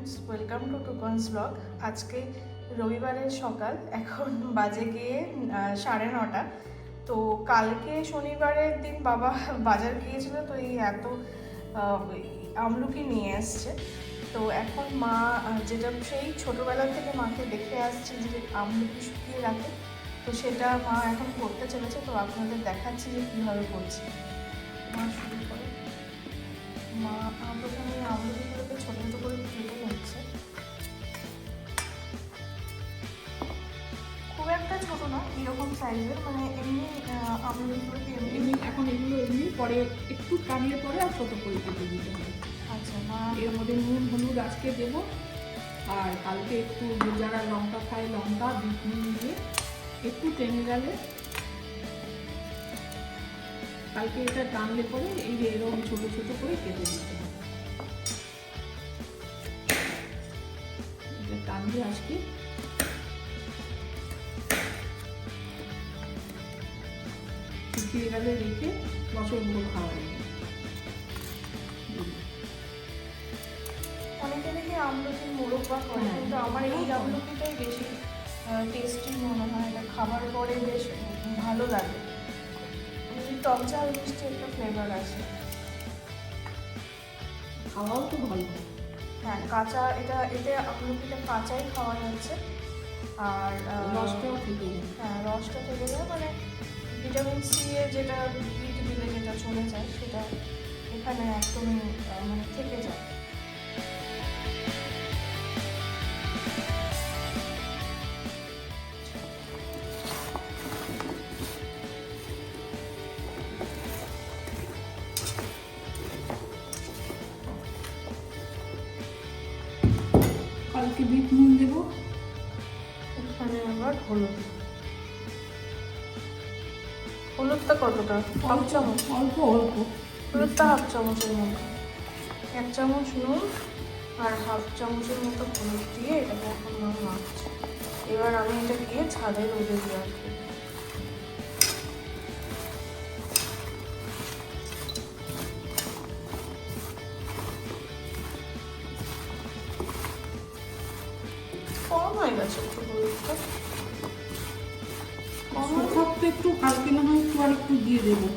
Friends, welcome to টুকনস blog. আজকে রবিবারের সকাল, এখন বাজে গিয়ে 9:30। তো কালকে শনিবারের দিন বাবা বাজার গিয়েছিল, তো এই এত আমলকি নিয়ে এসছে। তো এখন মা যেটা সেই ছোটোবেলা থেকে মাকে দেখে আসছে যে আমলকি শুকিয়ে রাখে, তো সেটা মা এখন করতে চলেছে। তো আপনাদের দেখাচ্ছি যে কীভাবে করছি। মা শুরু করে, মা প্রথমে আমলকিগুলোকে ছোটো ছোটো করে কেটে নিচ্ছে। খুব একটা ছোটো না, এরকম সাইজের, মানে এমনি আমলকিগুলোকে এমনি এখন এগুলো এমনি পরে একটু টানিয়ে পরে আর ছোটো করে কেটে দিতে হবে। আচ্ছা, মা এর মধ্যে নুন হলুদ আজকে দেবো, আর কালকে একটু যারা লঙ্কা খায় লঙ্কা বিট নুন দিয়ে একটু টেনে গেলে কালকে এটা টানলে পরে এই যে এরকম ছোটো ছোটো করে কেটে দিতে হবে। এটা টানলে আজকে শুকিয়ে গেলে রেখে বছরগুলো খাওয়া যাবে। অনেকে দেখি আমলকির মোড়ক বা করে, কিন্তু আমার এই আমলকিটাই বেশি টেস্টি মনে হয়। এটা খাবার পরে বেশ ভালো লাগে, টক ঝাল মিষ্টি একটা ফ্লেভার আছে। খাওয়াও তো ভালো। হ্যাঁ, কাঁচা এতে আমলকিটা কাঁচাই খাওয়া যাচ্ছে, আর রসটাও থেকে যায়। হ্যাঁ, রসটা থেকে যায়, মানে ভিটামিন সি এর যেটা বিট দিলে যেটা চলে যায় সেটা এখানে একদমই মানে থেকে যায়। কালকে বিট নুন দেবো। এখানে আবার হলুদটা কতটা? হাফ চামচ। অল্প অল্প হলুদটা হাফ চামচের মতো, 1 চামচ নুন আর হাফ চামচের মতো হলুদ দিয়ে এটাকে এখন মাখছি। এবার আমি এটা গিয়ে ছাদে রোদে দিয়ে রাখবো। কম হয়ে গেছে একটু হলুদটা, শুকাত তো একটু কালকে না হয় একটু আর একটু দিয়ে দেবো।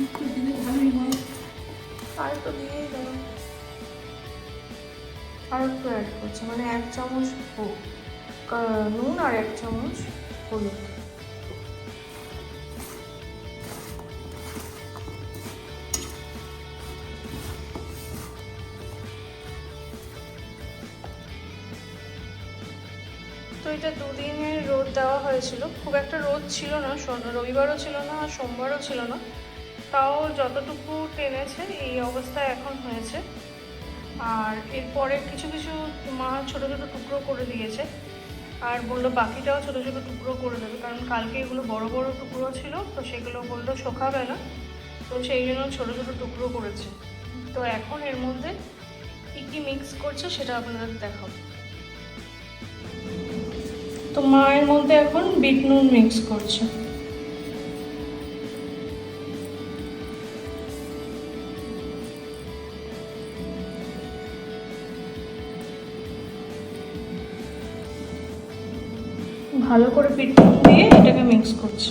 একটু দিলে ভালোই হয়। আর একটু দিয়েই দেবো। আর একটু অ্যাড করছি, মানে 1 চামচ নুন আর 1 চামচ হলুদ। তো এটা 2 দিনের রোদ দেওয়া হয়েছিল, খুব একটা রোদ ছিল না, রবিবারও ছিল না আর সোমবারও ছিল না, তাও যতটুকু টেনেছে এই অবস্থায় এখন হয়েছে। আর এরপরে কিছু কিছু মা ছোটো ছোটো টুকরো করে দিয়েছে, আর বললো বাকিটাও ছোটো ছোটো টুকরো করে দেবে, কারণ কালকে এগুলো বড় বড় টুকরো ছিল, তো সেগুলো বললো শোকাবে না, তো সেই জন্য ছোটো ছোটো টুকরো করেছে। তো এখন এর মধ্যে কী কী মিক্স করছে সেটা আপনাদের দেখাবো। তো মায়ের মধ্যে এখন বিট নুন মিক্স করছে। ভালো করে বিট নুন দিয়ে এটাকে মিক্স করছে।